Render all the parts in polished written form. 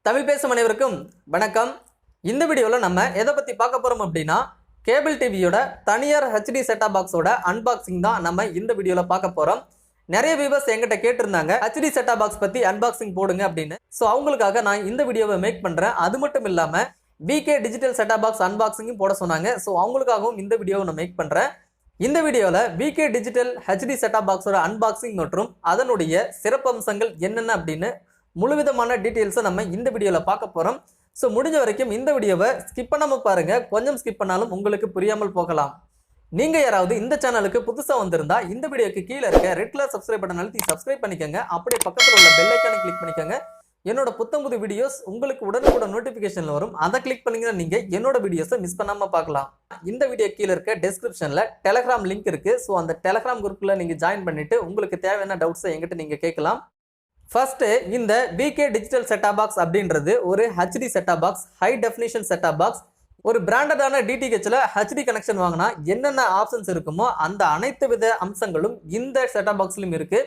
தமிழ் பேசும் அனைவருக்கும் வணக்கம். இந்த வீடியோவில் நம்ம எதை பற்றி பார்க்க போகிறோம் அப்படின்னா, கேபிள் டிவியோட தனியார் ஹெச்டி செட்டாப் பாக்ஸோட அன்பாக்சிங் தான் நம்ம இந்த வீடியோவில் பார்க்க போகிறோம். நிறைய வியூவர்ஸ் எங்கிட்ட கேட்டிருந்தாங்க ஹெச்டி செட்டாப் பாக்ஸ் பற்றி அன்பாக்சிங் போடுங்க அப்படின்னு. ஸோ அவங்களுக்காக நான் இந்த வீடியோவை மேக் பண்ணுறேன். அது மட்டும் இல்லாமல் விகே டிஜிட்டல் செட்டாப் பாக்ஸ் அன்பாக்சிங்கும் போட சொன்னாங்க. ஸோ அவங்களுக்காகவும் இந்த வீடியோவை நான் மேக் பண்ணுறேன். இந்த வீடியோவில் விகே டிஜிட்டல் ஹெச்டி செட்டாப் பாக்ஸோட அன்பாக்சிங் மற்றும் அதனுடைய சிறப்பம்சங்கள் என்னென்ன அப்படின்னு முழுவிதமான டீட்டெயில்ஸை நம்ம இந்த வீடியோவில் பார்க்க போகிறோம். ஸோ முடிஞ்ச வரைக்கும் இந்த வீடியோவை ஸ்கிப் பண்ணாமல் பாருங்கள். கொஞ்சம் ஸ்கிப் பண்ணாலும் உங்களுக்கு புரியாமல் போகலாம். நீங்கள் யாராவது இந்த சேனலுக்கு புதுசாக வந்திருந்தா இந்த வீடியோக்கு கீழே இருக்க ரெட் கலர் சப்ஸ்கிரைப் பட்டன் அழுத்தி சப்ஸ்கிரைப் பண்ணிக்கோங்க. அப்படியே பக்கத்தில் உள்ள பெல் ஐக்கானை கிளிக் பண்ணிக்கோங்க. என்னோட புத்தம்புது வீடியோஸ் உங்களுக்கு உடனுக்குடன் நோட்டிஃபிகேஷனில் வரும். அதை கிளிக் பண்ணிங்கன்னா நீங்கள் என்னோட வீடியோஸை மிஸ் பண்ணாமல் பார்க்கலாம். இந்த வீடியோ கீழே இருக்க டெஸ்கிரிப்ஷனில் டெலகிராம் லிங்க் இருக்குது. ஸோ அந்த டெலகிராம் குரூப்பில் நீங்கள் ஜாயின் பண்ணிவிட்டு உங்களுக்கு தேவையான டவுட்ஸை எங்கிட்ட நீங்கள் கேட்கலாம். ஃபர்ஸ்ட், இந்த விகே டிஜிட்டல் செட்டாப் பாக்ஸ் அப்படின்றது ஒரு HD set top box, high definition set top box. ஒரு பிராண்டடான டிடிஹெச்ல ஹெச்டி கனெக்ஷன் வாங்கினா என்னென்ன ஆப்ஷன்ஸ் இருக்குமோ அந்த அனைத்து வித அம்சங்களும் இந்த செட்டாப் பாக்ஸ்லையும் இருக்கு.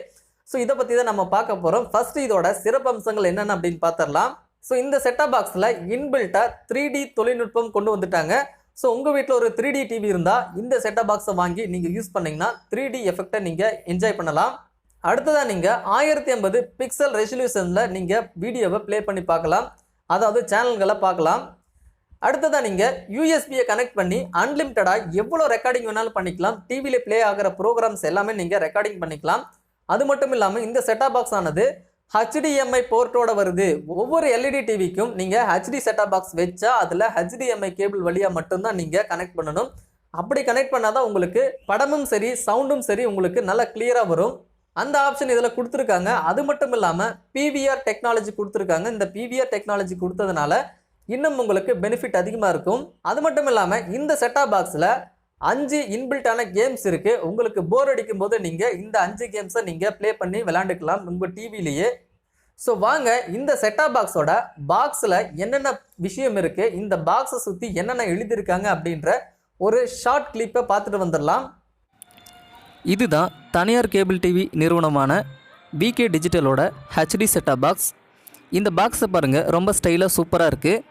ஸோ இதை பற்றி தான் நம்ம பார்க்க போகிறோம். ஃபர்ஸ்ட், இதோட சிறப்பு அம்சங்கள் என்னென்ன அப்படின்னு பார்த்துடலாம். ஸோ இந்த செட்டாப் பாக்ஸில் இன்பில்ட்டாக 3D தொழில்நுட்பம் கொண்டு வந்துட்டாங்க. ஸோ உங்கள் வீட்டில் ஒரு 3D டிவி இருந்தால் இந்த செட்டாப் பாக்ஸை வாங்கி நீங்கள் யூஸ் பண்ணிங்கன்னா 3D எஃபெக்டை நீங்கள் என்ஜாய் பண்ணலாம். அடுத்ததாக நீங்கள் 1080 பிக்சல் ரெசல்யூஷனில் நீங்கள் வீடியோவை ப்ளே பண்ணி பார்க்கலாம், அதாவது சேனல்களை பார்க்கலாம். அடுத்ததாக நீங்கள் யூஎஸ்பியை கனெக்ட் பண்ணி அன்லிமிட்டடாக எவ்வளோ ரெக்கார்டிங் வேணாலும் பண்ணிக்கலாம். டிவியில் ப்ளே ஆகிற ப்ரோக்ராம்ஸ் எல்லாமே நீங்கள் ரெக்கார்டிங் பண்ணிக்கலாம். அது மட்டும் இல்லாமல் இந்த செட்டாப் பாக்ஸ் ஆனது HDMI போர்ட்டோட வருது. ஒவ்வொரு எல்இடி டிவிக்கும் நீங்கள் ஹெச்டி செட்டாப் பாக்ஸ் வச்சா அதில் HDMI கேபிள் வழியாக மட்டும்தான் நீங்கள் கனெக்ட் பண்ணணும். அப்படி கனெக்ட் பண்ணால் தான் உங்களுக்கு படமும் சரி சவுண்டும் சரி உங்களுக்கு நல்லா கிளியராக வரும். அந்த ஆப்ஷன் இதில் கொடுத்துருக்காங்க. அது மட்டும் இல்லாமல் PVR டெக்னாலஜி கொடுத்துருக்காங்க. இந்த PVR டெக்னாலஜி கொடுத்ததுனால இன்னும் உங்களுக்கு பெனிஃபிட் அதிகமாக இருக்கும். அது மட்டும் இல்லாமல் இந்த செட்டாப் பாக்ஸில் 5 இன்பில்ட்டான கேம்ஸ் இருக்குது. உங்களுக்கு போர் அடிக்கும் போது நீங்கள் இந்த 5 கேம்ஸை நீங்கள் ப்ளே பண்ணி விளையாண்டுக்கலாம் உங்கள் டிவிலேயே. ஸோ வாங்க இந்த செட்டாப் பாக்ஸோட பாக்ஸில் என்னென்ன விஷயம் இருக்குது, இந்த பாக்ஸை சுற்றி என்னென்ன எழுதியிருக்காங்க அப்படின்ற ஒரு ஷார்ட் கிளிப்பை பார்த்துட்டு வந்துடலாம். இதுதான் தனியார் கேபிள் டிவி நிறுவனமான விகே டிஜிட்டலோட ஹெச்டி செட்டாப் பாக்ஸ். இந்த பாக்ஸை பாருங்கள், ரொம்ப ஸ்டைலாக சூப்பராக இருக்குது.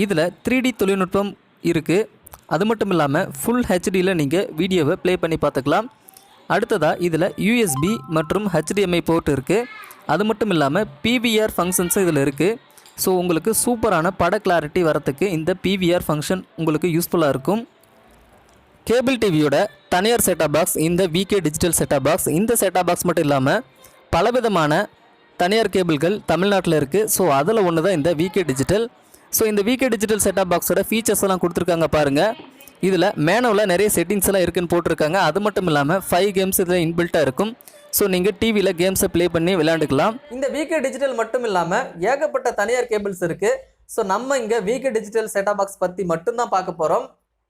இதில் 3D தொழில்நுட்பம் இருக்குது. அது மட்டும் இல்லாமல் ஃபுல் ஹெச்டியில் நீங்கள் வீடியோவை ப்ளே பண்ணி பார்த்துக்கலாம். அடுத்ததாக இதில் USB மற்றும் HDMI போர்ட் இருக்குது. அது மட்டும் இல்லாமல் PVR ஃபங்க்ஷன்ஸும் இதில் இருக்குது. ஸோ உங்களுக்கு சூப்பரான பட கிளாரிட்டி வரத்துக்கு இந்த PVR ஃபங்க்ஷன் உங்களுக்கு யூஸ்ஃபுல்லாக இருக்கும். கேபிள் டிவியோட தனியார் செட்டாப் பாக்ஸ் இந்த விகே டிஜிட்டல் செட்டாப் பாக்ஸ். இந்த செட்டாப் பாக்ஸ் மட்டும் இல்லாமல் பலவிதமான தனியார் கேபிள்கள் தமிழ்நாட்டில் இருக்குது. ஸோ அதில் ஒன்று தான் இந்த விகே டிஜிட்டல். ஸோ இந்த விகே டிஜிட்டல் செட்டாப் பாக்ஸோட ஃபீச்சர்ஸ் எல்லாம் கொடுத்துருக்காங்க பாருங்கள். இதில் மேனுவலாக நிறைய செட்டிங்ஸ் எல்லாம் இருக்குன்னு போட்டிருக்காங்க. அது மட்டும் இல்லாமல் 5 கேம்ஸ் இதில் இன்பில்ட்டாக இருக்கும். ஸோ நீங்கள் டிவியில் கேம்ஸை ப்ளே பண்ணி விளையாண்டுக்கலாம். இந்த விகே டிஜிட்டல் மட்டும் இல்லாமல் ஏகப்பட்ட தனியார் கேபிள்ஸ் இருக்குது. ஸோ நம்ம இங்கே விகே டிஜிட்டல் செட்டாப் பாக்ஸ் பற்றி மட்டும்தான் பார்க்க போகிறோம்.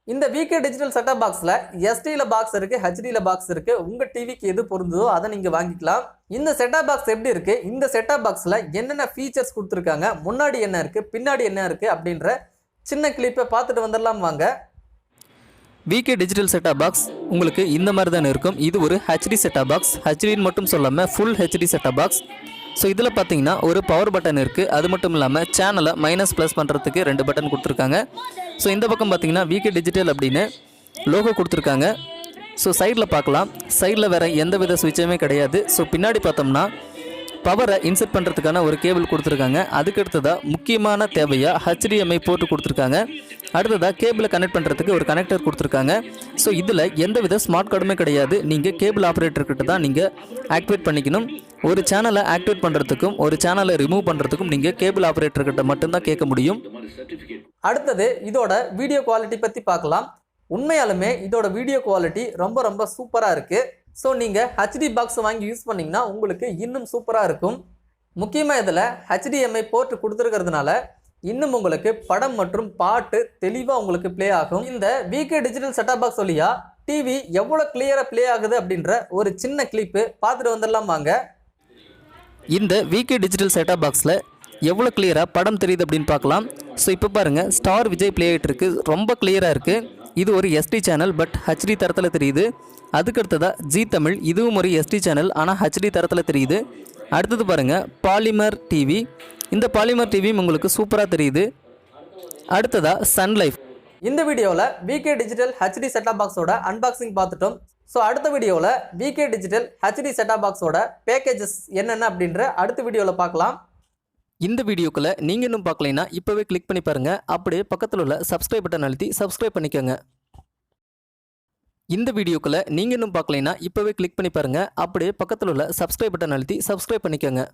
இந்த விகே டிஜிட்டல் செட்டாப் பாக்ஸில் எஸ்டியில் பாக்ஸ் இருக்குது, ஹெச்டியில் பாக்ஸ் இருக்குது. உங்கள் டிவிக்கு எது பொருந்ததோ அதை நீங்கள் வாங்கிக்கலாம். இந்த செட்டாப் பாக்ஸ் எப்படி இருக்குது, இந்த செட்டாப் பாக்ஸில் என்னென்ன ஃபீச்சர்ஸ் கொடுத்துருக்காங்க, முன்னாடி என்ன இருக்குது பின்னாடி என்ன இருக்குது அப்படின்ற சின்ன கிளிப்பை பார்த்துட்டு வந்துடலாம் வாங்க. விகே டிஜிட்டல் செட்டாப் பாக்ஸ் உங்களுக்கு இந்த மாதிரி தானே இருக்கும். இது ஒரு ஹெச்டி செட்டாப் பாக்ஸ். ஹெச்டின்னு மட்டும் சொல்லாமல் full HD set top box. So இதில் பார்த்தீங்கன்னா ஒரு பவர் பட்டன் இருக்குது. அது மட்டும் இல்லாமல் சேனலை மைனஸ் ப்ளஸ் பண்ணுறதுக்கு 2 பட்டன் கொடுத்துருக்காங்க. ஸோ இந்த பக்கம் பார்த்தீங்கன்னா விகே டிஜிட்டல் அப்படின்னு லோகோ கொடுத்துருக்காங்க. ஸோ சைடில் பார்க்கலாம், சைடில் வேறு எந்த வித சுவிட்சுமே கிடையாது. ஸோ பின்னாடி பார்த்தோம்னா பவரை இன்செர்ட் பண்ணுறதுக்கான ஒரு கேபிள் கொடுத்துருக்காங்க. அதுக்கு அடுத்ததாக முக்கியமான தேவையாக HDMI போட்டு கொடுத்துருக்காங்க. அடுத்ததாக கேபிளை கனெக்ட் பண்ணுறதுக்கு ஒரு கனெக்டர் கொடுத்துருக்காங்க. ஸோ இதில் எந்த வித ஸ்மார்ட் கார்டுமே கிடையாது. நீங்கள் கேபிள் ஆப்ரேட்டர்கிட்ட தான் நீங்கள் ஆக்டிவேட் பண்ணிக்கணும். ஒரு சேனலை ஆக்டிவேட் பண்ணுறதுக்கும் ஒரு சேனலை ரிமூவ் பண்ணுறதுக்கும் நீங்கள் கேபிள் ஆப்ரேட்டர்கிட்ட மட்டும்தான் கேட்க முடியும். அடுத்தது இதோட வீடியோ குவாலிட்டி பற்றி பார்க்கலாம். உண்மையாலுமே இதோட வீடியோ குவாலிட்டி ரொம்ப ரொம்ப சூப்பராக இருக்குது. ஸோ நீங்கள் ஹெச்டி பாக்ஸ் வாங்கி யூஸ் பண்ணிங்கன்னா உங்களுக்கு இன்னும் சூப்பராக இருக்கும். முக்கியமாக இதில் HDMI போர்ட் கொடுத்துருக்கிறதுனால இன்னும் உங்களுக்கு படம் மற்றும் பாட்டு தெளிவாக உங்களுக்கு ப்ளே ஆகும். இந்த விகே டிஜிட்டல் செட்டாப் பாக்ஸ் வழியா டிவி எவ்வளோ கிளியராக ப்ளே ஆகுது அப்படின்ற ஒரு சின்ன கிளிப்பு பார்த்துட்டு வந்துடலாம் வாங்க. இந்த விகே டிஜிட்டல் செட்டாப் பாக்ஸில் எவ்வளோ கிளியராக படம் தெரியுது அப்படின்னு பார்க்கலாம். ஸோ இப்போ பாருங்கள், ஸ்டார் விஜய் ப்ளே ஆகிட்டு இருக்குது. ரொம்ப கிளியராக இருக்குது. இது ஒரு SD சேனல், பட் HD தரத்தில் தெரியுது. அதுக்கு அடுத்ததாக ஜி தமிழ், இதுவும் ஒரு SD சேனல், ஆனால் HD தரத்தில் தெரியுது. அடுத்தது பாருங்கள், பாலிமர் டிவி. இந்த பாலிமர் டிவியும் உங்களுக்கு சூப்பராக தெரியுது. அடுத்ததாக சன் லைஃப். இந்த வீடியோவில் விகே டிஜிட்டல் ஹெச்டி செட்டாப் பாக்ஸோட அன்பாக்சிங் பார்த்துட்டோம். ஸோ அடுத்த வீடியோவில் விகே டிஜிட்டல் ஹெச்டி செட்டாப் பாக்ஸோட பேக்கேஜஸ் என்னென்ன அப்படின்ற அடுத்த வீடியோவில் பார்க்கலாம். இந்த வீடியோக்குள்ளே நீங்கள் இன்னும் பார்க்கலைன்னா இப்போவே கிளிக் பண்ணி பாருங்கள். அப்படியே பக்கத்தில் உள்ள சப்ஸ்கிரைப் பட்டன் அழுத்தி சப்ஸ்கிரைப் பண்ணிக்கோங்க. இந்த வீடியோக்குள்ளே நீங்கள் இன்னும் பார்க்கலைன்னா இப்போவே கிளிக் பண்ணி பாருங்கள். அப்படியே பக்கத்தில் உள்ள சப்ஸ்கிரைப் பட்டன் அழுத்தி சப்ஸ்கிரைப் பண்ணிக்கோங்க.